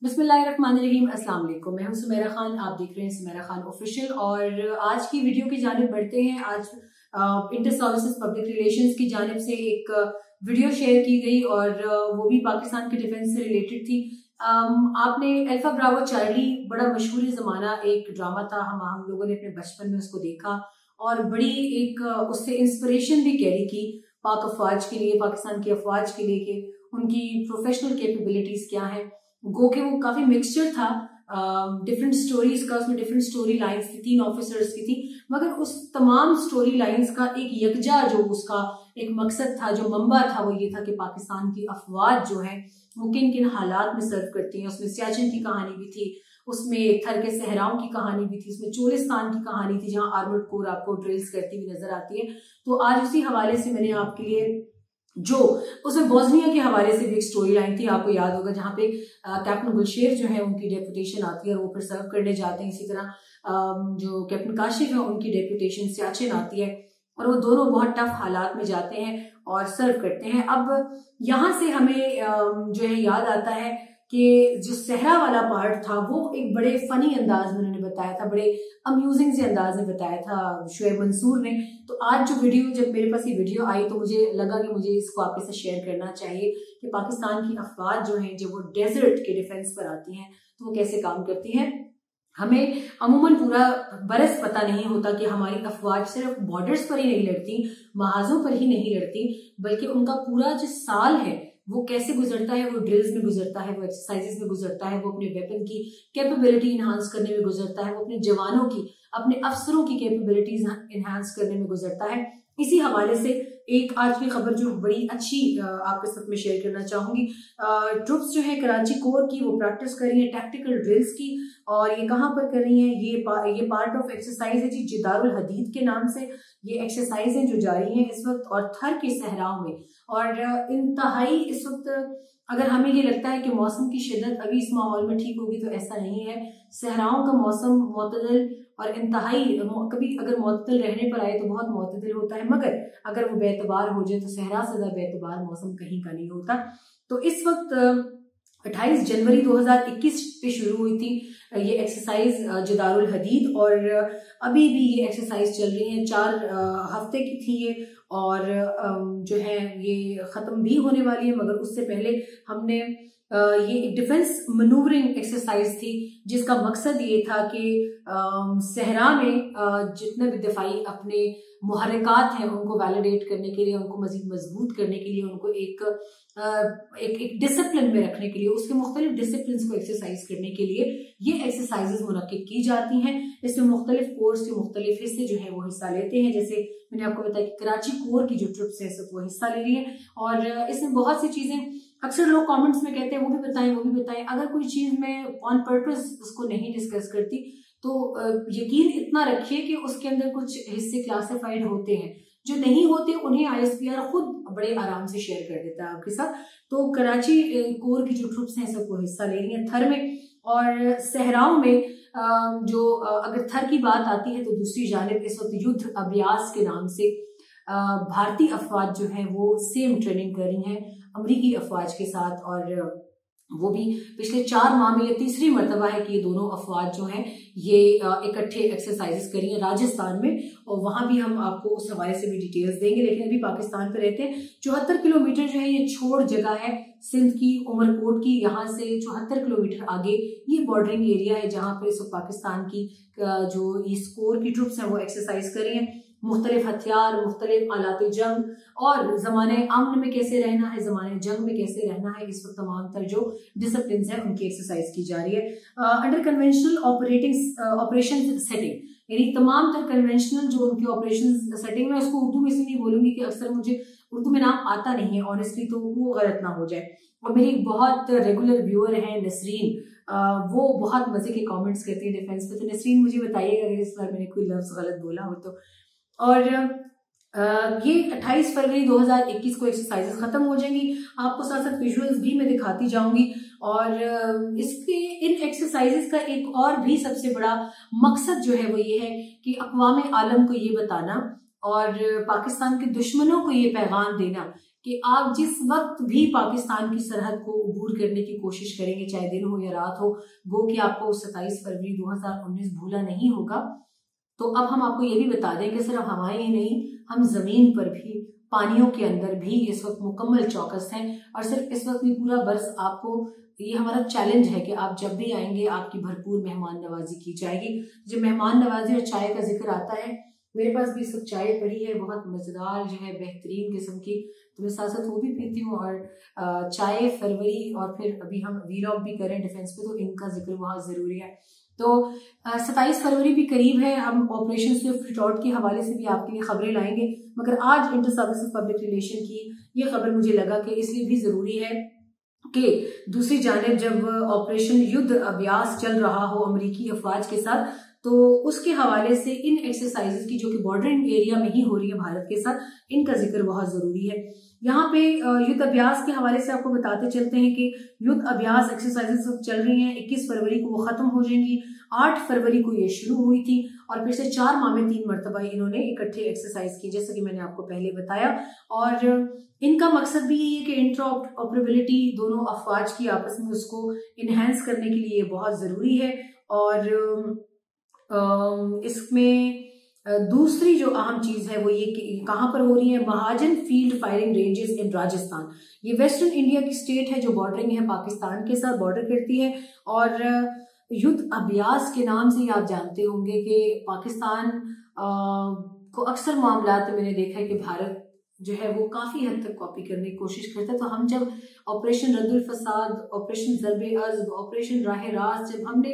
बिस्मिल्लाहिर्रहमानिर्रहीम, अस्सलाम वालेकुम। मैं हूं सुमेरा खान, आप देख रहे हैं सुमेरा खान ऑफिशियल। और आज की वीडियो की जानिब बढ़ते हैं। आज इंटर सर्विसेज पब्लिक रिलेशंस की जानिब से एक वीडियो शेयर की गई और वो भी पाकिस्तान के डिफेंस से रिलेटेड थी। आपने अल्फा ब्रावो चार्ली, बड़ा मशहूर ज़माना एक ड्रामा था, हम लोगों ने अपने बचपन में उसको देखा और बड़ी एक उससे इंस्पिरेशन भी कैरी की पाक अफवाज के लिए, पाकिस्तान की अफवाज के लिए कि उनकी प्रोफेशनल कैपेबिलिटीज क्या हैं। गो के वो काफी मिक्सचर था डिफरेंट स्टोरीज का, उसमें डिफरेंट स्टोरी लाइंस थी, 3 ऑफिसर्स की थी, मगर उस तमाम स्टोरी लाइंस का एक यकजा जो उसका एक मकसद था, जो मंबा था, वो ये था कि पाकिस्तान की अफवाज जो है वो किन किन हालात में सर्व करती हैं। उसमें सियाचिन की कहानी भी थी, उसमें थर के सहराओं की कहानी भी थी, उसमें चोलिस्तान की कहानी थी जहां आर्मर्ड कोर आपको ड्रिल्स करती हुई नजर आती है। तो आज उसी हवाले से मैंने आपके लिए जो उसमें बोस्निया के हवाले से भी एक स्टोरी लाइन थी, आपको याद होगा, जहाँ पे कैप्टन गुलशेर जो है उनकी डेपुटेशन आती है और वो फिर सर्व करने जाते हैं। इसी तरह जो कैप्टन काशिफ है उनकी डेपुटेशन सियाचिन आती है और वो दोनों बहुत टफ हालात में जाते हैं और सर्व करते हैं। अब यहाँ से हमें जो है याद आता है कि जो सहरा वाला पार्ट था वो एक बड़े फनी अंदाज में उन्होंने बताया था, बड़े अम्यूजिंग से अंदाज में बताया था शुएब मंसूर ने। तो आज जो वीडियो, जब मेरे पास ये वीडियो आई तो मुझे लगा कि मुझे इसको आपके साथ शेयर करना चाहिए कि पाकिस्तान की अफवाज जो हैं, जब वो डेजर्ट के डिफेंस पर आती हैं तो वो कैसे काम करती हैं। हमें अमूमन पूरा बरस पता नहीं होता कि हमारी अफवाज सिर्फ बॉर्डर्स पर ही नहीं लड़ती, महाजों पर ही नहीं लड़ती, बल्कि उनका पूरा जो साल है वो कैसे गुजरता है, वो ड्रिल्स में गुजरता है, वो एक्सरसाइजेस में गुजरता है, वो अपने वेपन की कैपेबिलिटी इन्हांस करने में गुजरता है, वो अपने जवानों की, अपने अफसरों की कैपेबिलिटीज इन्हांस करने में गुजरता है। इसी हवाले से एक आज की खबर जो बड़ी अच्छी आपके साथ में शेयर करना चाहूंगी। ट्रुप्स जो है कराची कोर की, वो प्रैक्टिस कर रही है टैक्टिकल ड्रिल्स की, और ये कहाँ पर कर रही हैं, ये पार्ट ऑफ एक्सरसाइज है जी, जिदारुल हदीद के नाम से ये एक्सरसाइजें जो जारी हैं इस वक्त और थर के सहराओं में। और इंतहाई इस वक्त अगर हमें ये लगता है कि मौसम की शिद्दत अभी इस माहौल में ठीक होगी, तो ऐसा नहीं है। सहराओं का मौसम मोतदल और इंतहाई, कभी अगर मोतदल रहने पर आए तो बहुत मोतदल होता है, मगर अगर वो बेतबार हो जाए तो सहरा से ज्यादा बेतबार मौसम कहीं का नहीं होता। तो इस वक्त 28 जनवरी 2021 पे शुरू हुई थी ये एक्सरसाइज जिदारुल हदीद, और अभी भी ये एक्सरसाइज चल रही है। 4 हफ्ते की थी ये, और जो है ये खत्म भी होने वाली है, मगर उससे पहले हमने ये एक डिफेंस मनूवरिंग एक्सरसाइज थी जिसका मकसद ये था कि सहरा में जितने भी दिफाई अपने मुहर्रिकात हैं उनको वैलिडेट करने के लिए, उनको मजीद मजबूत करने के लिए, उनको एक डिसिप्लिन में रखने के लिए, उसके मुख्तलिफ डिसिप्लिन को एक्सरसाइज करने के लिए ये एक्सरसाइजेज मुनक्किद की जाती हैं। इसमें मुख्तलिफ कोर्स के मुख्तलिफ हिस्से जो है वो हिस्सा लेते हैं। जैसे मैंने आपको बताया कि कराची कोर की जो ट्रुप्स है सब वो हिस्सा ले रही है, और इसमें बहुत सी चीजें अक्सर लोग कमेंट्स में कहते हैं वो भी बताएं, वो भी बताएं। अगर कोई चीज मैं ऑन पर्पस उसको नहीं डिस्कस करती तो यकीन इतना रखिए कि उसके अंदर कुछ हिस्से क्लासिफाइड होते हैं, जो नहीं होते उन्हें ISPR खुद बड़े आराम से शेयर कर देता है आपके साथ। तो कराची कोर की जो ट्रुप्स हैं सबको हिस्सा ले रही हैं थर में और सहराओं में। जो अगर थर की बात आती है तो दूसरी जानिब इस वक्त युद्ध अभ्यास के नाम से भारतीय अफवाज जो है वो सेम ट्रेनिंग कर रही हैं अमरीकी अफवाज के साथ, और वो भी पिछले 4 माह में ये तीसरी मरतबा है कि ये दोनों अफवाज जो हैं ये इकट्ठे एक्सरसाइजेस करी हैं राजस्थान में, और वहां भी हम आपको उस हवाले से भी डिटेल्स देंगे। लेकिन अभी पाकिस्तान पे रहते हैं। 74 किलोमीटर जो है ये छोड़ जगह है सिंध की, उमरकोट की, यहाँ से 74 किलोमीटर आगे ये बॉर्डरिंग एरिया है जहाँ पर इस पाकिस्तान की जो इस कोर की ट्रुप्स हैं वो एक्सरसाइज कर रही हैं। मुख्तलिफ हथियार, मुख्तलिफ आलात जंग, और जमाने अमन में कैसे रहना है, जमाने जंग में कैसे रहना है, इस वक्त तमाम तर जो डिसिप्लिन है उनकी एक्सरसाइज की जा रही है। अंडर कन्वेंशनल ऑपरेशन सेटिंग, यानी तमाम तर कन्वेंशनल जो उनकी ऑपरेशन सेटिंग में, उसको उर्दू में इसलिए नहीं बोलूंगी कि अक्सर मुझे उर्दू में नाम आता नहीं है ऑनेस्टली, तो वो गलत ना हो जाए। और मेरी बहुत रेगुलर व्यूअर है नसरीन, वो बहुत मजे के कमेंट्स करती है डिफेंस पे, तो नसरीन मुझे बताइएगा अगर इस बार मैंने कोई लफ्ज गलत बोला हो तो। और ये 28 फरवरी 2021 को एक्सरसाइजेस खत्म हो जाएंगी। आपको साथ साथ विजुअल्स भी मैं दिखाती जाऊंगी, और इसके इन एक्सरसाइजेस का एक और भी सबसे बड़ा मकसद जो है वो ये है कि अक़वाम आलम को ये बताना और पाकिस्तान के दुश्मनों को ये पैगाम देना कि आप जिस वक्त भी पाकिस्तान की सरहद को अबूर करने की कोशिश करेंगे, चाहे दिन हो या रात हो, गो कि आपको 27 फरवरी 2019 भूला नहीं होगा। तो अब हम आपको ये भी बता दें कि सिर्फ हमारे ही नहीं, हम जमीन पर भी, पानियों के अंदर भी इस वक्त मुकम्मल चौकस हैं। और सिर्फ इस वक्त भी पूरा बरस आपको, ये हमारा चैलेंज है कि आप जब भी आएंगे आपकी भरपूर मेहमान नवाजी की जाएगी। जब मेहमान नवाजी और चाय का जिक्र आता है, मेरे पास भी सब चाय पड़ी है, बहुत मजेदार जो है, बेहतरीन किस्म की, तो मैं साथ साथ वो भी पीती हूँ। और चाय, फरवरी और फिर अभी हम वीलॉग भी करें डिफेंस पे, तो इनका जिक्र बहुत जरूरी है। तो 27 फरवरी भी करीब है, हम ऑपरेशन स्विफ्ट रिटॉर्ट के हवाले से भी आपके लिए खबरें लाएंगे। मगर आज इंटर सर्विसेज पब्लिक रिलेशन की ये खबर मुझे लगा कि इसलिए भी जरूरी है कि दूसरी जानिब जब ऑपरेशन युद्ध अभ्यास चल रहा हो अमरीकी अफवाज के साथ, तो उसके हवाले से इन एक्सरसाइजेस की, जो कि बॉर्डरिंग एरिया में ही हो रही है भारत के साथ, इनका जिक्र बहुत जरूरी है। यहाँ पे युद्ध अभ्यास के हवाले से आपको बताते चलते हैं कि युद्ध अभ्यास एक्सरसाइजेस चल रही हैं। 21 फरवरी को वो खत्म हो जाएंगी, 8 फरवरी को ये शुरू हुई थी और फिर से 4 माह में 3 मरतबा इन्होंने इकट्ठे एक्सरसाइज की, जैसा कि मैंने आपको पहले बताया। और इनका मकसद भी यही है कि इंटरऑपरेबिलिटी दोनों अफवाज की आपस में, उसको इनहेंस करने के लिए बहुत जरूरी है। और इसमें दूसरी जो अहम चीज है वो ये कि कहां पर हो रही है, Mahajan field firing ranges in Rajasthan. ये वेस्टर्न इंडिया की स्टेट है जो बॉर्डरिंग है, पाकिस्तान के साथ बॉर्डर करती है। और युद्ध अभ्यास के नाम से ही आप जानते होंगे कि पाकिस्तान को अक्सर मामलात में मैंने देखा है कि भारत जो है वो काफी हद तक कॉपी करने की कोशिश करता है। तो हम जब ऑपरेशन रद्दुल फसाद, ऑपरेशन ज़र्बे अज़्ब, ऑपरेशन राह रास्त, जब हमने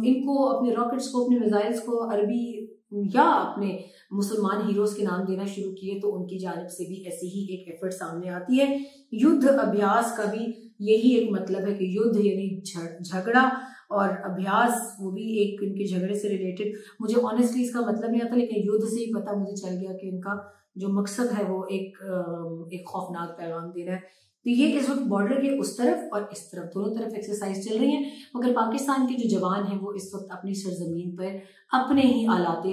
इनको, अपने रॉकेट्स को, अपने मिसाइल्स को अरबी या अपने मुसलमान हीरोज के नाम देना शुरू किए, तो उनकी जानिब से भी ऐसी ही एक एफर्ट सामने आती है। युद्ध अभ्यास का भी यही एक मतलब है कि युद्ध यानी झगड़ा, और अभ्यास वो भी एक इनके झगड़े से रिलेटेड। मुझे ऑनेस्टली इसका मतलब नहीं आता, लेकिन युद्ध से ही पता मुझे चल गया कि इनका जो मकसद है वो एक खौफनाक पैगाम देना है। तो ये इस वक्त बॉर्डर के उस तरफ और इस तरफ, दोनों तरफ एक्सरसाइज चल रही है। मगर पाकिस्तान के जो जवान हैं वो इस वक्त अपनी सरजमीन पर अपने ही आलाते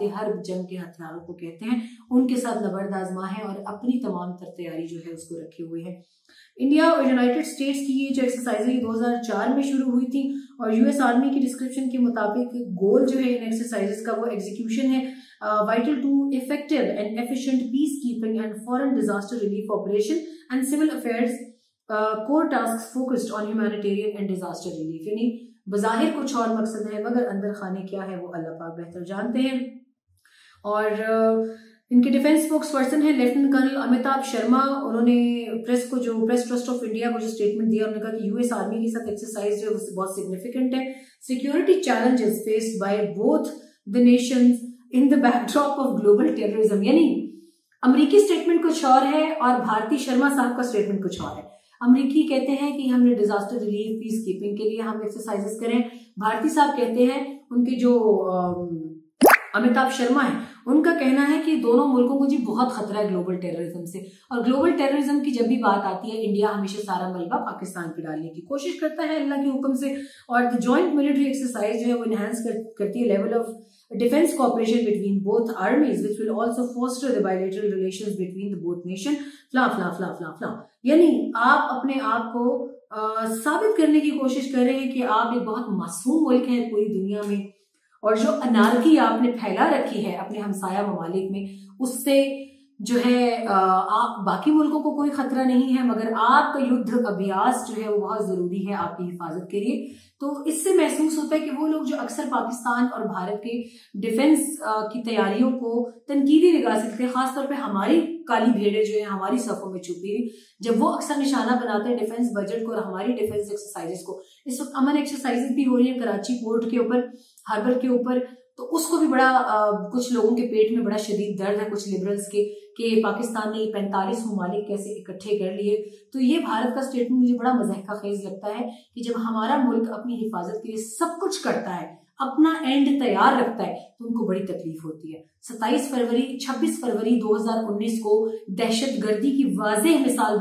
हर्ब जंग के हथियारों को कहते हैं, उनके साथ नबर्द आजमा है और अपनी तमाम तर तैयारी जो है उसको रखे हुए हैं। इंडिया और यूनाइटेड स्टेट्स की ये जो एक्सरसाइज है 2004 में शुरू हुई थी। और यूएस आर्मी की डिस्क्रिप्शन के मुताबिक गोल जो है इन एक्सरसाइजेस का वो एग्जीक्यूशन है, vital to effective and efficient peacekeeping and foreign disaster relief operation and civil affairs core tasks focused on humanitarian and disaster relief। यानी बज़ाहिर कुछ और मकसद है, मगर अंदर खाने क्या है वो अल्लाह पाक बेहतर जानते हैं। और इनके डिफेंस स्पोक्स पर्सन है लेफ्टिनेंट कर्नल अमिताभ शर्मा। उन्होंने प्रेस ट्रस्ट ऑफ इंडिया को जो स्टेटमेंट दिया, उन्होंने कहा कि यूएस आर्मी के साथ एक्सरसाइज जो है बहुत सिग्निफिकेंट है। Security challenges faced by both the Nations in the backdrop of global terrorism. यानी अमरीकी स्टेटमेंट कुछ और है और भारती शर्मा साहब का स्टेटमेंट कुछ और है। अमरीकी कहते हैं कि हमने डिजास्टर रिलीफ, पीस कीपिंग के लिए हम एक्सरसाइजेस करें। भारती साहब कहते हैं, उनके जो अमिताभ शर्मा है, उनका कहना है कि दोनों मुल्कों को जी बहुत खतरा है ग्लोबल टेररिज्म से। और ग्लोबल टेररिज्म की जब भी बात आती है, इंडिया हमेशा सारा मलबा पाकिस्तान पे डालने की कोशिश करता है अल्लाह के हुक्म से। और द जॉइंट मिलिट्री एक्सरसाइज जो है वो इनहेंस करती है level of defence cooperation between both armies which will also foster the bilateral relations between the both nation. फ्ला फ्ला फ्ला फ्ला फ्ला, यानी आप अपने आप को साबित करने की कोशिश कर रहे हैं कि आप एक बहुत मासूम मुल्क है पूरी दुनिया में, और जो अनारकी आपने फैला रखी है अपने हमसाया ममालिक में, उससे जो है आप बाकी मुल्कों को कोई खतरा नहीं है, मगर आपका युद्ध अभ्यास जो है वो बहुत जरूरी है आपकी हिफाजत के लिए। तो इससे महसूस होता है कि वो लोग जो अक्सर पाकिस्तान और भारत के डिफेंस की तैयारियों को तनकीदी निगाह से देखते हैं, खासतौर पे हमारी काली भेड़ें जो है हमारी सफों में छुपी हुई, जब वो अक्सर निशाना बनाते हैं डिफेंस बजट को और हमारी डिफेंस एक्सरसाइजेस को। इस वक्त अमन एक्सरसाइजेस भी हो रही है कराची पोर्ट के ऊपर, हार्बर के ऊपर, तो उसको भी बड़ा कुछ लोगों के पेट में बड़ा शदीद दर्द है, कुछ लिबरल्स के, कि पाकिस्तान ने 45 ममालिक कैसे इकट्ठे कर लिए। तो ये भारत का स्टेटमेंट मुझे बड़ा मज़हका खेज लगता है कि जब हमारा मुल्क अपनी हिफाजत के लिए सब कुछ करता है, अपना एंड तैयार रखता है, तो उनको बड़ी तकलीफ होती है। 26 फरवरी 2019 को दहशत गर्दी की वाज़ेह मिसाल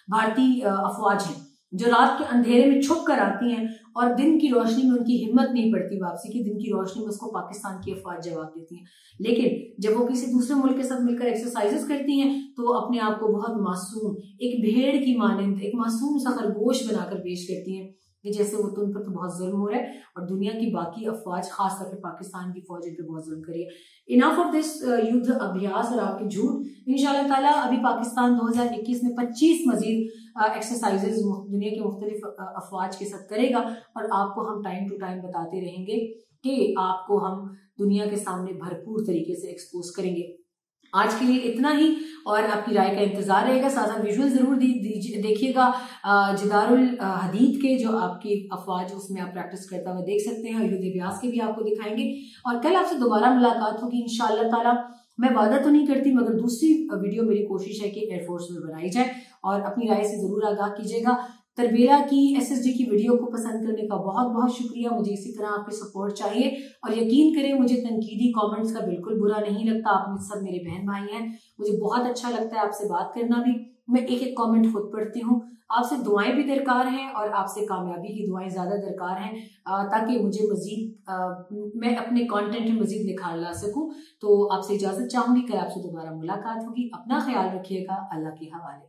भारतीय अफवाज है। जो रात के अंधेरे में छुप कर आती हैं और दिन की रोशनी में उनकी हिम्मत नहीं पड़ती वापसी की, दिन की रोशनी में उसको पाकिस्तान की अफवाज जवाब देती हैं। लेकिन जब वो किसी दूसरे मुल्क के साथ मिलकर एक्सरसाइजेस करती हैं तो वो अपने आप को बहुत मासूम, एक भेड़ की मानंद, एक मासूम सा खरगोश बनाकर पेश करती हैं कि जैसे वो तो उन पर तो बहुत जुल्म हो रहा है और दुनिया की बाकी अफवाज, खास करके पाकिस्तान की फौज इन पर बहुत जुल्म करी है। इनफ ऑफ दिस युद्ध अभ्यास और आपके झूठ। इंशाल्लाह ताला अभी पाकिस्तान 2021 में 25 मजीद एक्सरसाइजेज दुनिया के मुख्तलिफ अफवाज के साथ करेगा और आपको हम टाइम टू टाइम बताते रहेंगे कि आपको हम दुनिया के सामने भरपूर तरीके से एक्सपोज करेंगे। आज के लिए इतना ही और आपकी राय का इंतजार रहेगा। साथ साथ विजुअल जरूर देखिएगा जिदारुल हदीद के जो आपकी अफवाज उसमें आप प्रैक्टिस करता हुआ देख सकते हैं और युद्ध अभ्यास के भी आपको दिखाएंगे। और कल आपसे दोबारा मुलाकात होगी इंशाअल्लाह ताला। मैं वादा तो नहीं करती मगर दूसरी वीडियो मेरी कोशिश है कि एयरफोर्स में बनाई जाए और अपनी राय से जरूर आगाह कीजिएगा। तरबेला की SSD की वीडियो को पसंद करने का बहुत बहुत शुक्रिया। मुझे इसी तरह आपकी सपोर्ट चाहिए और यकीन करें मुझे तनकीदी कमेंट्स का बिल्कुल बुरा नहीं लगता। आप सब मेरे बहन भाई हैं, मुझे बहुत अच्छा लगता है आपसे बात करना भी। मैं एक एक कमेंट खुद पढ़ती हूँ। आपसे दुआएं भी दरकार हैं और आपसे कामयाबी की दुआएं ज्यादा दरकार हैं ताकि मुझे मजीद मैं अपने कंटेंट में मजीद निखार ला सकूं। तो आपसे इजाजत चाहूंगी, कल आपसे दोबारा मुलाकात होगी। अपना ख्याल रखिएगा। अल्लाह के हवाले।